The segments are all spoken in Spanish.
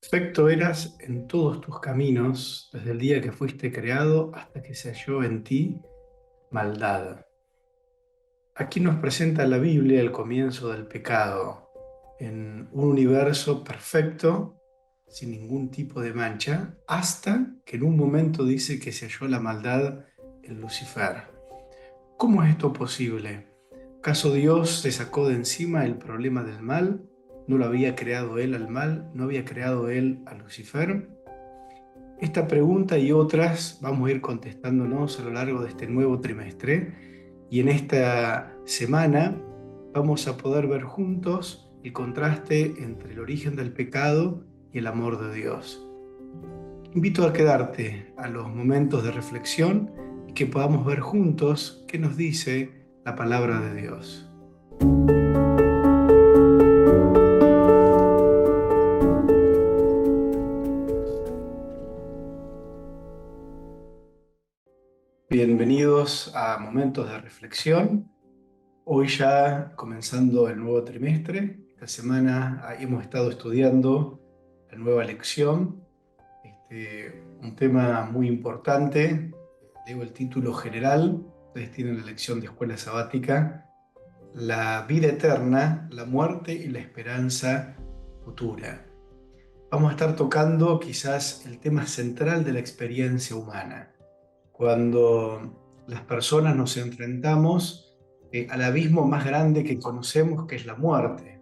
Perfecto eras en todos tus caminos, desde el día que fuiste creado hasta que se halló en ti maldad. Aquí nos presenta la Biblia el comienzo del pecado, en un universo perfecto, sin ningún tipo de mancha, hasta que en un momento dice que se halló la maldad en Lucifer. ¿Cómo es esto posible? ¿Acaso Dios se sacó de encima el problema del mal? ¿No lo había creado él al mal? ¿No había creado él a Lucifer? Esta pregunta y otras vamos a ir contestándonos a lo largo de este nuevo trimestre, y en esta semana vamos a poder ver juntos el contraste entre el origen del pecado y el amor de Dios. Invito a quedarte a los momentos de reflexión y que podamos ver juntos qué nos dice la palabra de Dios. Bienvenidos a Momentos de Reflexión. Hoy ya comenzando el nuevo trimestre. Esta semana hemos estado estudiando la nueva lección, un tema muy importante. Leo el título general. Ustedes tienen la lección de escuela sabática: la vida eterna, la muerte y la esperanza futura. Vamos a estar tocando quizás el tema central de la experiencia humana, cuando las personas nos enfrentamos al abismo más grande que conocemos, que es la muerte.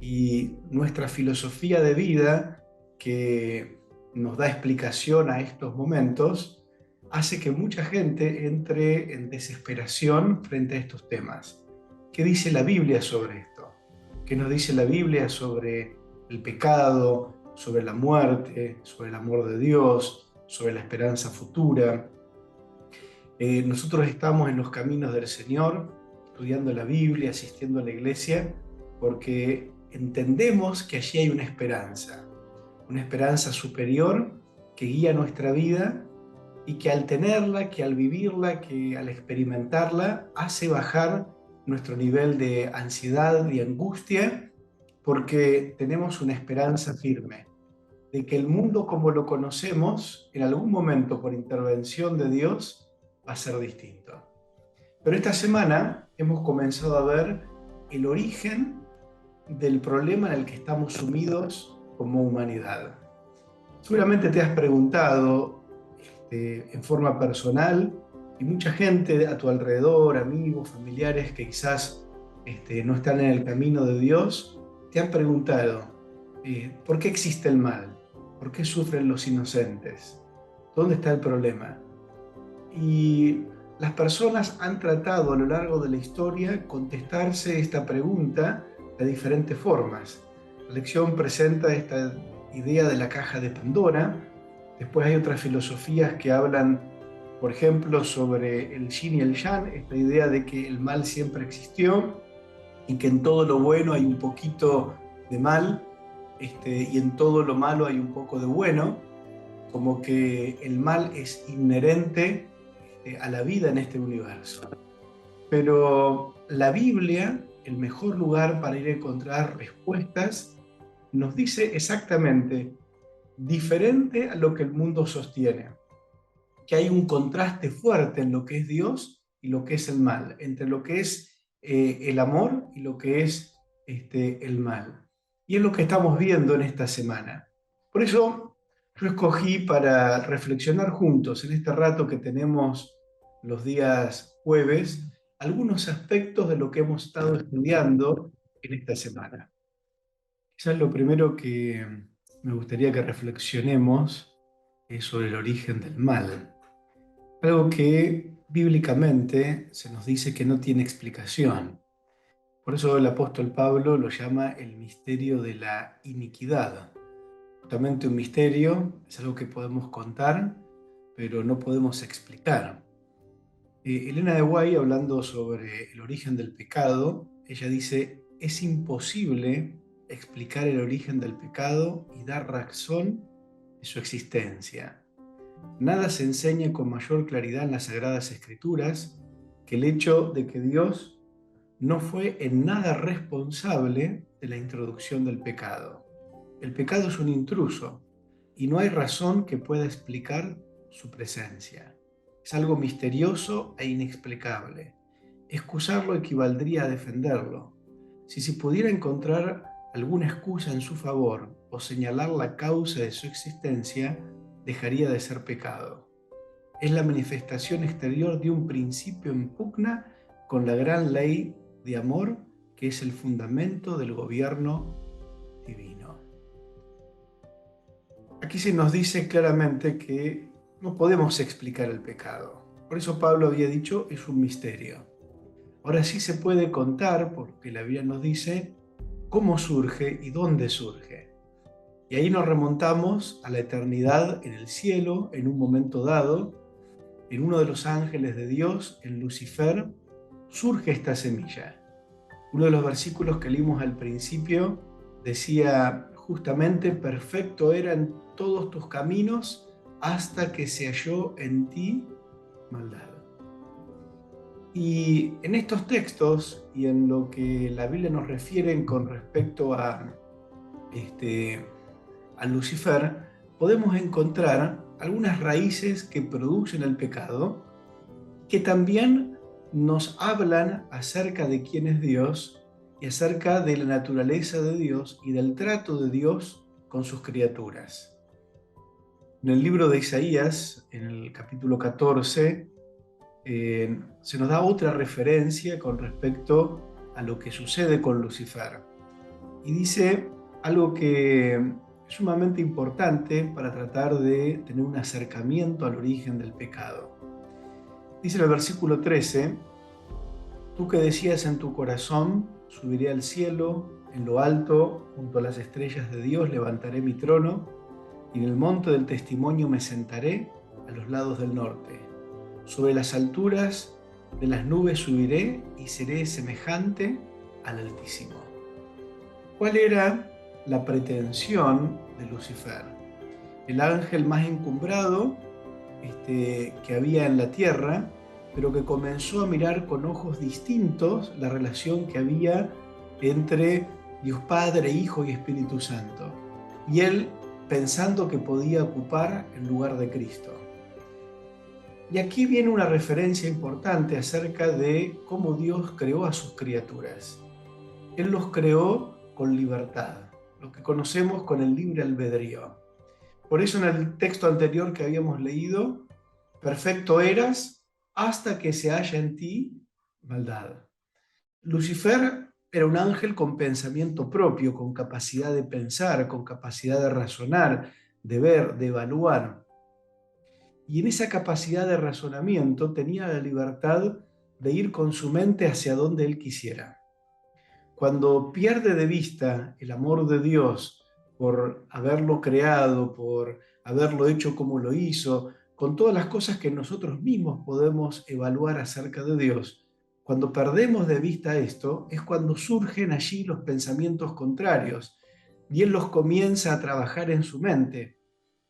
Y nuestra filosofía de vida, que nos da explicación a estos momentos, hace que mucha gente entre en desesperación frente a estos temas. ¿Qué dice la Biblia sobre esto? ¿Qué nos dice la Biblia sobre el pecado, sobre la muerte, sobre el amor de Dios, sobre la esperanza futura? Nosotros estamos en los caminos del Señor, estudiando la Biblia, asistiendo a la iglesia, porque entendemos que allí hay una esperanza superior que guía nuestra vida y que al tenerla, que al vivirla, que al experimentarla, hace bajar nuestro nivel de ansiedad y angustia, porque tenemos una esperanza firme de que el mundo como lo conocemos, en algún momento por intervención de Dios, va a ser distinto. Pero esta semana hemos comenzado a ver el origen del problema en el que estamos sumidos como humanidad. Seguramente te has preguntado en forma personal, y mucha gente a tu alrededor, amigos, familiares que quizás no están en el camino de Dios, te han preguntado, ¿por qué existe el mal? ¿Por qué sufren los inocentes? ¿Dónde está el problema? Y las personas han tratado a lo largo de la historia contestarse esta pregunta de diferentes formas. La lección presenta esta idea de la caja de Pandora. Después hay otras filosofías que hablan, por ejemplo, sobre el yin y el yang, esta idea de que el mal siempre existió y que en todo lo bueno hay un poquito de mal, y en todo lo malo hay un poco de bueno, como que el mal es inherente a la vida en este universo. Pero la Biblia, el mejor lugar para ir a encontrar respuestas, nos dice exactamente diferente a lo que el mundo sostiene, que hay un contraste fuerte en lo que es Dios y lo que es el mal, entre lo que es el amor y lo que es el mal. Y es lo que estamos viendo en esta semana. Por eso yo escogí para reflexionar juntos en este rato que tenemos los días jueves algunos aspectos de lo que hemos estado estudiando en esta semana. Quizás lo primero que me gustaría que reflexionemos es sobre el origen del mal. Algo que bíblicamente se nos dice que no tiene explicación. Por eso el apóstol Pablo lo llama el misterio de la iniquidad. Justamente un misterio es algo que podemos contar, pero no podemos explicar. Elena de White, hablando sobre el origen del pecado, ella dice: es imposible explicar el origen del pecado y dar razón de su existencia. Nada se enseña con mayor claridad en las Sagradas Escrituras que el hecho de que Dios no fue en nada responsable de la introducción del pecado. El pecado es un intruso y no hay razón que pueda explicar su presencia. Es algo misterioso e inexplicable. Excusarlo equivaldría a defenderlo. Si se pudiera encontrar alguna excusa en su favor o señalar la causa de su existencia, dejaría de ser pecado. Es la manifestación exterior de un principio en pugna con la gran ley de amor que es el fundamento del gobierno divino. Aquí se nos dice claramente que no podemos explicar el pecado. Por eso Pablo había dicho, es un misterio. Ahora sí se puede contar, porque la Biblia nos dice, cómo surge y dónde surge. Y ahí nos remontamos a la eternidad en el cielo, en un momento dado, en uno de los ángeles de Dios, en Lucifer, surge esta semilla. Uno de los versículos que leímos al principio decía justamente, perfecto era en todos tus caminos hasta que se halló en ti maldad. Y en estos textos y en lo que la Biblia nos refiere con respecto a Lucifer, podemos encontrar algunas raíces que producen el pecado, que también nos hablan acerca de quién es Dios y acerca de la naturaleza de Dios y del trato de Dios con sus criaturas. En el libro de Isaías, en el capítulo 14, se nos da otra referencia con respecto a lo que sucede con Lucifer. Y dice algo que es sumamente importante para tratar de tener un acercamiento al origen del pecado. Dice en el versículo 13, tú que decías en tu corazón, subiré al cielo, en lo alto, junto a las estrellas de Dios, levantaré mi trono, y en el monte del testimonio me sentaré a los lados del norte. Sobre las alturas de las nubes subiré y seré semejante al Altísimo. ¿Cuál era la pretensión de Lucifer? El ángel más encumbrado que había en la tierra, pero que comenzó a mirar con ojos distintos la relación que había entre Dios Padre, Hijo y Espíritu Santo. Y él pensando que podía ocupar el lugar de Cristo. Y aquí viene una referencia importante acerca de cómo Dios creó a sus criaturas. Él los creó con libertad, lo que conocemos con el libre albedrío. Por eso en el texto anterior que habíamos leído, perfecto eras hasta que se halla en ti maldad. Lucifer era un ángel con pensamiento propio, con capacidad de pensar, con capacidad de razonar, de ver, de evaluar. Y en esa capacidad de razonamiento tenía la libertad de ir con su mente hacia donde él quisiera. Cuando pierde de vista el amor de Dios por haberlo creado, por haberlo hecho como lo hizo, con todas las cosas que nosotros mismos podemos evaluar acerca de Dios, cuando perdemos de vista esto, es cuando surgen allí los pensamientos contrarios y él los comienza a trabajar en su mente.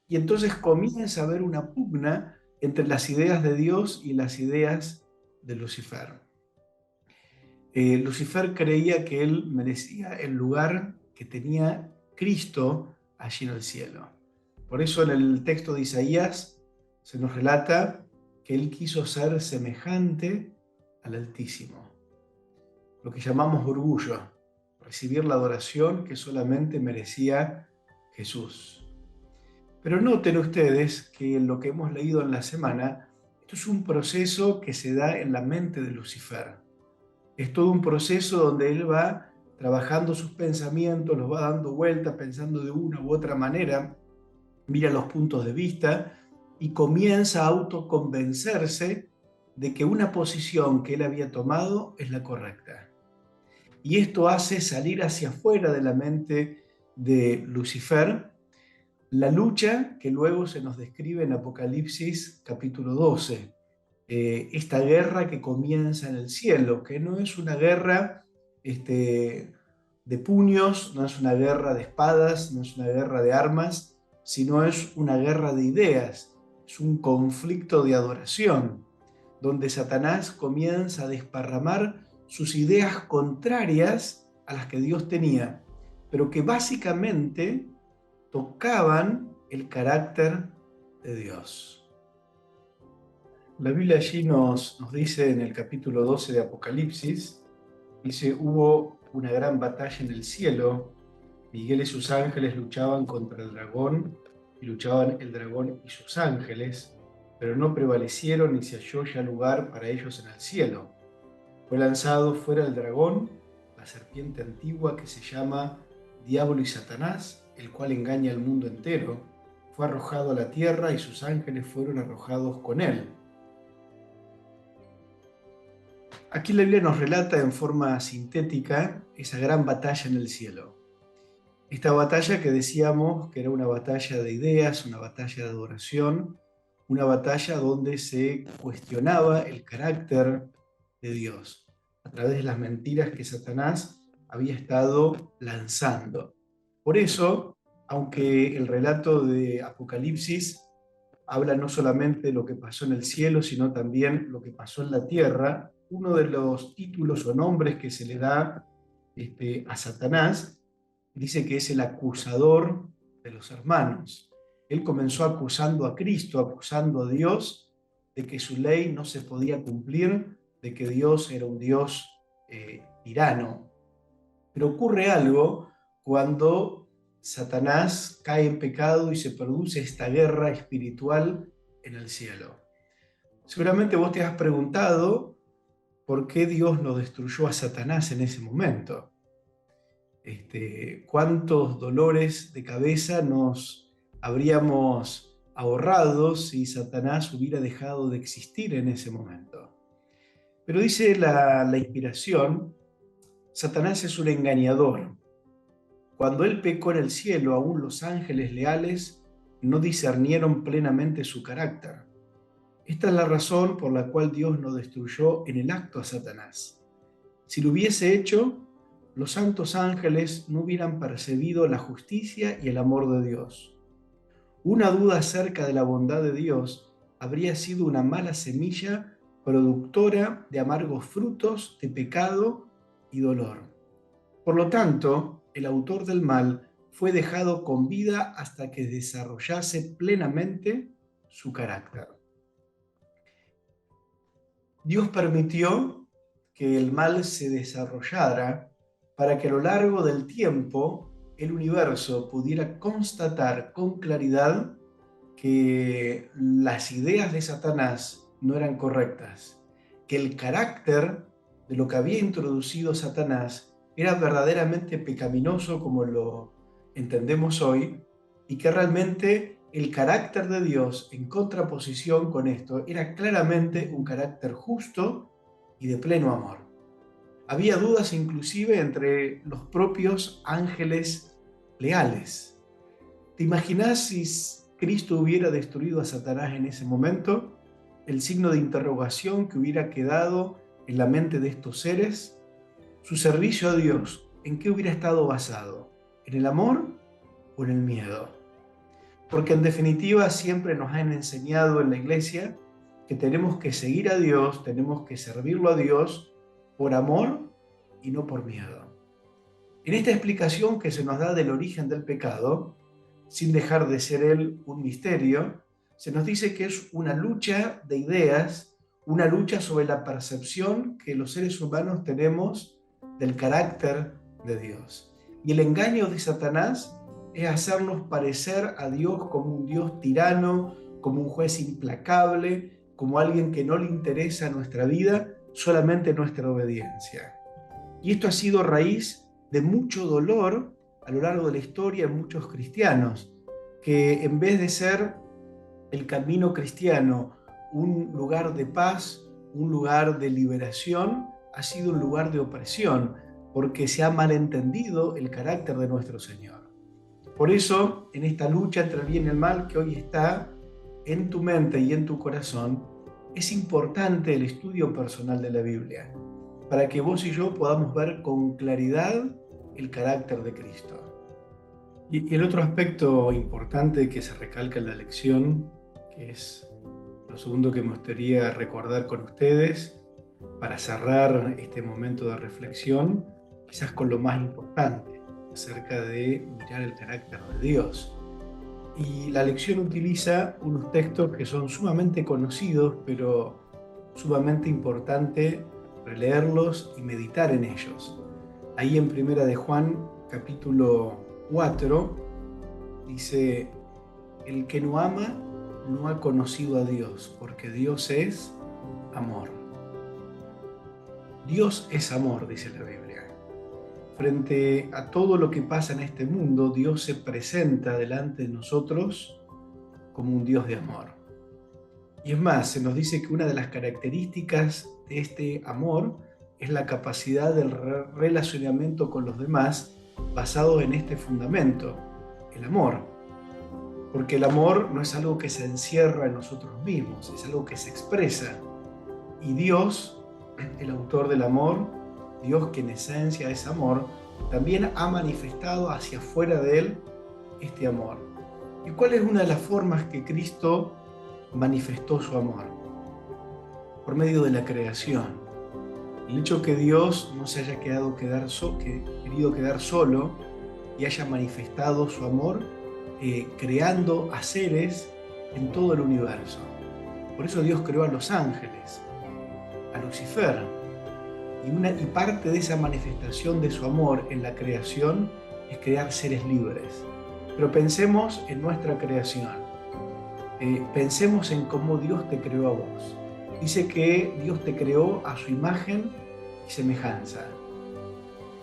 Y entonces comienza a haber una pugna entre las ideas de Dios y las ideas de Lucifer. Lucifer creía que él merecía el lugar que tenía Cristo allí en el cielo. Por eso en el texto de Isaías se nos relata que él quiso ser semejante al Altísimo. Lo que llamamos orgullo, recibir la adoración que solamente merecía Jesús. Pero noten ustedes que en lo que hemos leído en la semana, esto es un proceso que se da en la mente de Lucifer. Es todo un proceso donde él va trabajando sus pensamientos, los va dando vuelta, pensando de una u otra manera, mira los puntos de vista y comienza a autoconvencerse de que una posición que él había tomado es la correcta. Y esto hace salir hacia afuera de la mente de Lucifer la lucha que luego se nos describe en Apocalipsis capítulo 12. Esta guerra que comienza en el cielo, que no es una guerra de puños, no es una guerra de espadas, no es una guerra de armas, sino es una guerra de ideas, es un conflicto de adoración, donde Satanás comienza a desparramar sus ideas contrarias a las que Dios tenía, pero que básicamente tocaban el carácter de Dios. La Biblia allí nos dice en el capítulo 12 de Apocalipsis, dice, hubo una gran batalla en el cielo. Miguel y sus ángeles luchaban contra el dragón, y luchaban el dragón y sus ángeles, pero no prevalecieron ni se halló ya lugar para ellos en el cielo. Fue lanzado fuera el dragón, la serpiente antigua que se llama Diablo y Satanás, el cual engaña al mundo entero. Fue arrojado a la tierra y sus ángeles fueron arrojados con él. Aquí la Biblia nos relata en forma sintética esa gran batalla en el cielo. Esta batalla que decíamos que era una batalla de ideas, una batalla de adoración, una batalla donde se cuestionaba el carácter de Dios a través de las mentiras que Satanás había estado lanzando. Por eso, aunque el relato de Apocalipsis habla no solamente de lo que pasó en el cielo, sino también lo que pasó en la tierra, uno de los títulos o nombres que se le da a Satanás dice que es el acusador de los hermanos. Él comenzó acusando a Cristo, acusando a Dios de que su ley no se podía cumplir, de que Dios era un Dios tirano. Pero ocurre algo cuando Satanás cae en pecado y se produce esta guerra espiritual en el cielo. Seguramente vos te has preguntado por qué Dios no destruyó a Satanás en ese momento. Cuántos dolores de cabeza nos habríamos ahorrado si Satanás hubiera dejado de existir en ese momento. Pero dice la inspiración, Satanás es un engañador. Cuando él pecó en el cielo, aún los ángeles leales no discernieron plenamente su carácter. Esta es la razón por la cual Dios no destruyó en el acto a Satanás. Si lo hubiese hecho, los santos ángeles no hubieran percibido la justicia y el amor de Dios. Una duda acerca de la bondad de Dios habría sido una mala semilla productora de amargos frutos de pecado y dolor. Por lo tanto, el autor del mal fue dejado con vida hasta que desarrollase plenamente su carácter. Dios permitió que el mal se desarrollara para que a lo largo del tiempo el universo pudiera constatar con claridad que las ideas de Satanás no eran correctas, que el carácter de lo que había introducido Satanás era verdaderamente pecaminoso como lo entendemos hoy, y que realmente el carácter de Dios en contraposición con esto era claramente un carácter justo y de pleno amor. Había dudas inclusive entre los propios ángeles leales. ¿Te imaginas si Cristo hubiera destruido a Satanás en ese momento? El signo de interrogación que hubiera quedado en la mente de estos seres. Su servicio a Dios, ¿en qué hubiera estado basado? ¿En el amor o en el miedo? Porque en definitiva siempre nos han enseñado en la iglesia que tenemos que seguir a Dios, tenemos que servirlo a Dios por amor y no por miedo. En esta explicación que se nos da del origen del pecado, sin dejar de ser él un misterio, se nos dice que es una lucha de ideas, una lucha sobre la percepción que los seres humanos tenemos del carácter de Dios. Y el engaño de Satanás es hacernos parecer a Dios como un Dios tirano, como un juez implacable, como alguien que no le interesa nuestra vida, solamente nuestra obediencia. Y esto ha sido raíz de mucho dolor a lo largo de la historia en muchos cristianos, que en vez de ser el camino cristiano un lugar de paz, un lugar de liberación, ha sido un lugar de opresión, porque se ha malentendido el carácter de nuestro Señor. Por eso, en esta lucha entre el bien y el mal que hoy está en tu mente y en tu corazón, es importante el estudio personal de la Biblia, para que vos y yo podamos ver con claridad el carácter de Cristo. Y el otro aspecto importante que se recalca en la lección, que es lo segundo que me gustaría recordar con ustedes, para cerrar este momento de reflexión, quizás con lo más importante, acerca de mirar el carácter de Dios. Y la lección utiliza unos textos que son sumamente conocidos, pero sumamente importante releerlos y meditar en ellos. Ahí en Primera de Juan, capítulo 4, dice: el que no ama no ha conocido a Dios, porque Dios es amor. Dios es amor, dice la Biblia. Frente a todo lo que pasa en este mundo, Dios se presenta delante de nosotros como un Dios de amor. Y es más, se nos dice que una de las características de este amor es la capacidad del relacionamiento con los demás basado en este fundamento, el amor. Porque el amor no es algo que se encierra en nosotros mismos, es algo que se expresa. Y Dios, el autor del amor, Dios que en esencia es amor, también ha manifestado hacia afuera de él este amor. ¿Y cuál es una de las formas que Cristo manifestó su amor? Por medio de la creación. El hecho que Dios no se haya querido quedar solo y haya manifestado su amor creando a seres en todo el universo. Por eso Dios creó a los ángeles, a Lucifer, y parte de esa manifestación de su amor en la creación es crear seres libres. Pero pensemos en nuestra creación, pensemos en cómo Dios te creó a vos. Dice que Dios te creó a su imagen y semejanza,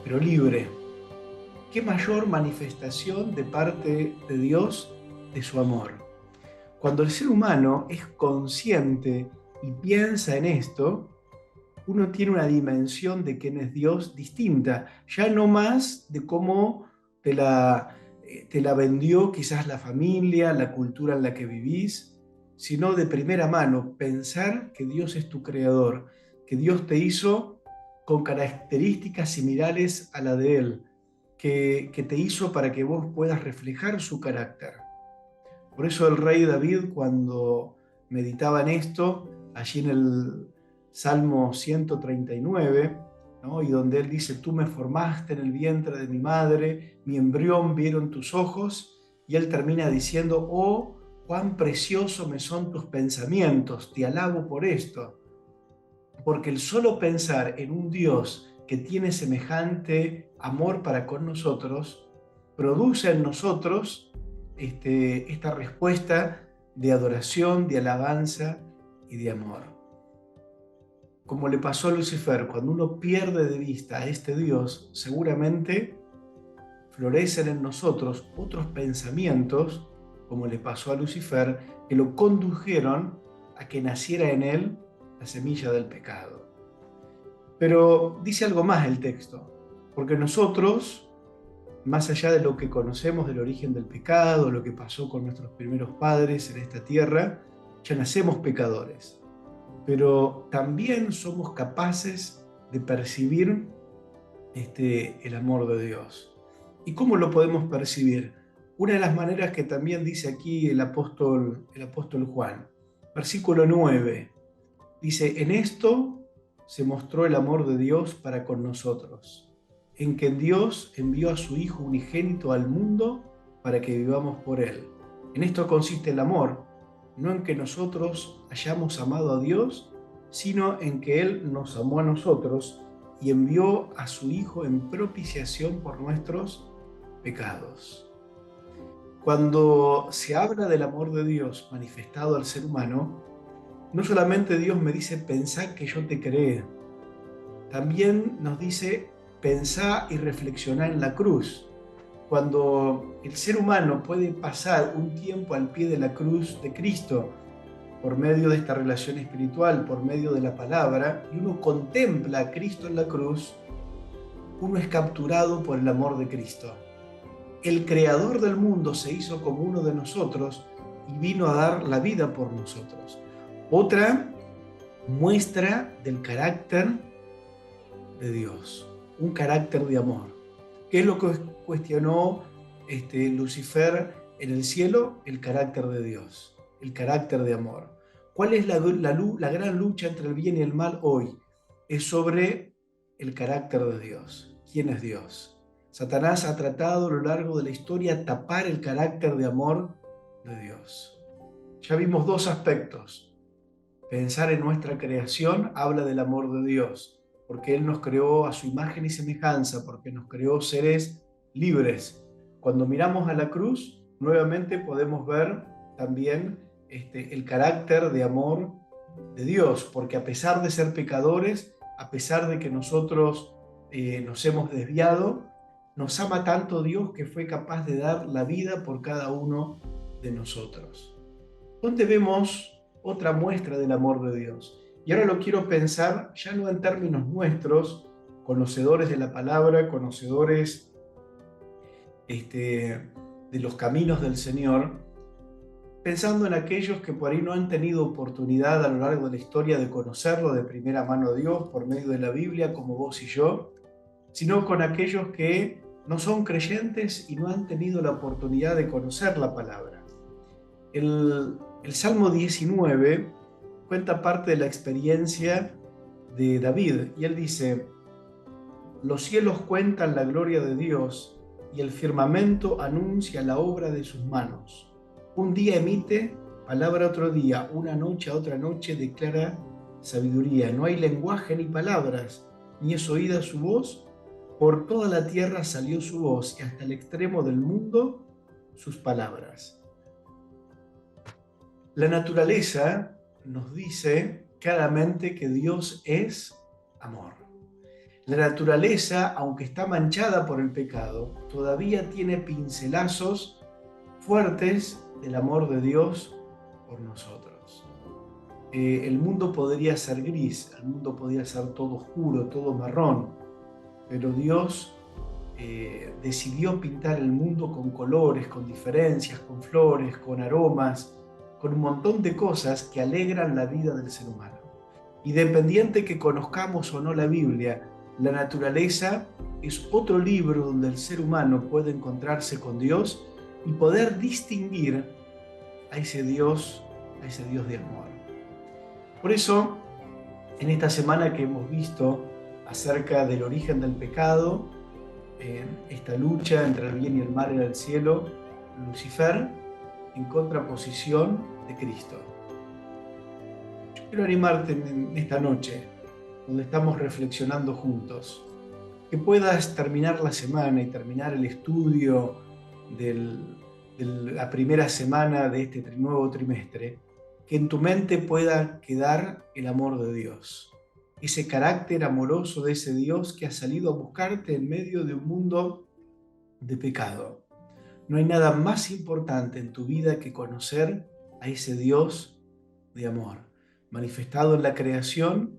pero libre. ¿Qué mayor manifestación de parte de Dios de su amor? Cuando el ser humano es consciente y piensa en esto, uno tiene una dimensión de quién es Dios distinta, ya no más de cómo te la vendió quizás la familia, la cultura en la que vivís, sino de primera mano, pensar que Dios es tu creador, que Dios te hizo con características similares a la de Él, que te hizo para que vos puedas reflejar su carácter. Por eso el rey David, cuando meditaba en esto, allí en el Salmo 139, ¿no? Y donde él dice: tú me formaste en el vientre de mi madre, mi embrión vieron tus ojos, y él termina diciendo: oh, cuán precioso me son tus pensamientos, te alabo por esto. Porque el solo pensar en un Dios que tiene semejante amor para con nosotros, produce en nosotros esta respuesta de adoración, de alabanza y de amor. Como le pasó a Lucifer, cuando uno pierde de vista a este Dios, seguramente florecen en nosotros otros pensamientos, como le pasó a Lucifer, que lo condujeron a que naciera en él la semilla del pecado. Pero dice algo más el texto, porque nosotros, más allá de lo que conocemos del origen del pecado, lo que pasó con nuestros primeros padres en esta tierra, ya nacemos pecadores, pero también somos capaces de percibir el amor de Dios. ¿Y cómo lo podemos percibir? Una de las maneras que también dice aquí el apóstol Juan, versículo 9, dice: en esto se mostró el amor de Dios para con nosotros, en que Dios envió a su Hijo unigénito al mundo para que vivamos por Él. En esto consiste el amor, no en que nosotros hayamos amado a Dios, sino en que Él nos amó a nosotros y envió a su Hijo en propiciación por nuestros pecados. Cuando se habla del amor de Dios manifestado al ser humano, no solamente Dios me dice: pensá que yo te creé, también nos dice: pensá y reflexioná en la cruz. Cuando el ser humano puede pasar un tiempo al pie de la cruz de Cristo, por medio de esta relación espiritual, por medio de la palabra, y uno contempla a Cristo en la cruz, uno es capturado por el amor de Cristo. El creador del mundo se hizo como uno de nosotros y vino a dar la vida por nosotros. Otra muestra del carácter de Dios, un carácter de amor. ¿Qué es lo que cuestionó Lucifer en el cielo? El carácter de Dios, el carácter de amor. ¿Cuál es la gran lucha entre el bien y el mal hoy? Es sobre el carácter de Dios. ¿Quién es Dios? Satanás ha tratado a lo largo de la historia tapar el carácter de amor de Dios. Ya vimos dos aspectos. Pensar en nuestra creación habla del amor de Dios, porque Él nos creó a su imagen y semejanza, porque nos creó seres libres. Cuando miramos a la cruz, nuevamente podemos ver también el carácter de amor de Dios, porque a pesar de ser pecadores, a pesar de que nosotros nos hemos desviado, nos ama tanto Dios que fue capaz de dar la vida por cada uno de nosotros. ¿Dónde vemos otra muestra del amor de Dios? Y ahora lo quiero pensar ya no en términos nuestros, conocedores de la palabra, conocedores de los caminos del Señor, pensando en aquellos que por ahí no han tenido oportunidad a lo largo de la historia de conocerlo de primera mano a Dios por medio de la Biblia, como vos y yo, sino con aquellos que no son creyentes y no han tenido la oportunidad de conocer la palabra. El Salmo 19 cuenta parte de la experiencia de David, y él dice: los cielos cuentan la gloria de Dios, y el firmamento anuncia la obra de sus manos. Un día emite palabra a otro día, una noche a otra noche declara sabiduría. No hay lenguaje ni palabras, ni es oída su voz. Por toda la tierra salió su voz, y hasta el extremo del mundo sus palabras. La naturaleza nos dice claramente que Dios es amor. La naturaleza, aunque está manchada por el pecado, todavía tiene pincelazos fuertes del amor de Dios por nosotros. El mundo podría ser gris, el mundo podría ser todo oscuro, todo marrón, pero Dios decidió pintar el mundo con colores, con diferencias, con flores, con aromas, con un montón de cosas que alegran la vida del ser humano. Independiente que conozcamos o no la Biblia, la naturaleza es otro libro donde el ser humano puede encontrarse con Dios y poder distinguir a ese Dios de amor. Por eso, en esta semana que hemos visto acerca del origen del pecado, en esta lucha entre el bien y el mal en el cielo, Lucifer en contraposición de Cristo. Yo quiero animarte en esta noche, donde estamos reflexionando juntos, que puedas terminar la semana y terminar el estudio de la primera semana de este nuevo trimestre, que en tu mente pueda quedar el amor de Dios, ese carácter amoroso de ese Dios que ha salido a buscarte en medio de un mundo de pecado. No hay nada más importante en tu vida que conocer a ese Dios de amor, manifestado en la creación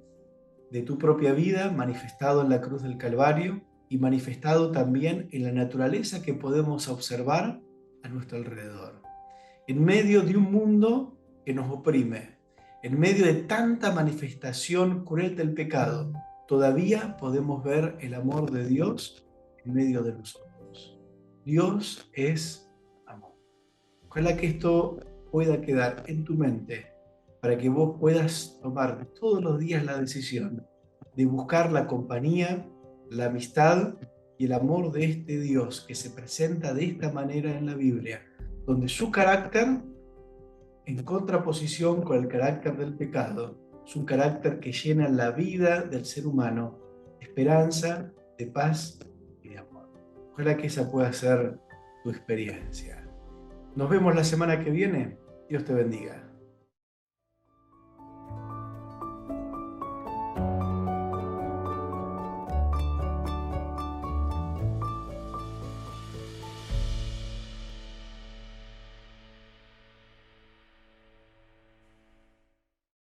de tu propia vida, manifestado en la cruz del Calvario y manifestado también en la naturaleza que podemos observar a nuestro alrededor. En medio de un mundo que nos oprime, en medio de tanta manifestación cruel del pecado, todavía podemos ver el amor de Dios en medio de nosotros. Dios es amor. Ojalá que esto pueda quedar en tu mente para que vos puedas tomar todos los días la decisión de buscar la compañía, la amistad y el amor de este Dios que se presenta de esta manera en la Biblia, donde su carácter, en contraposición con el carácter del pecado, es un carácter que llena la vida del ser humano de esperanza, de paz y de amor. Ojalá que esa pueda ser tu experiencia. Nos vemos la semana que viene. Dios te bendiga.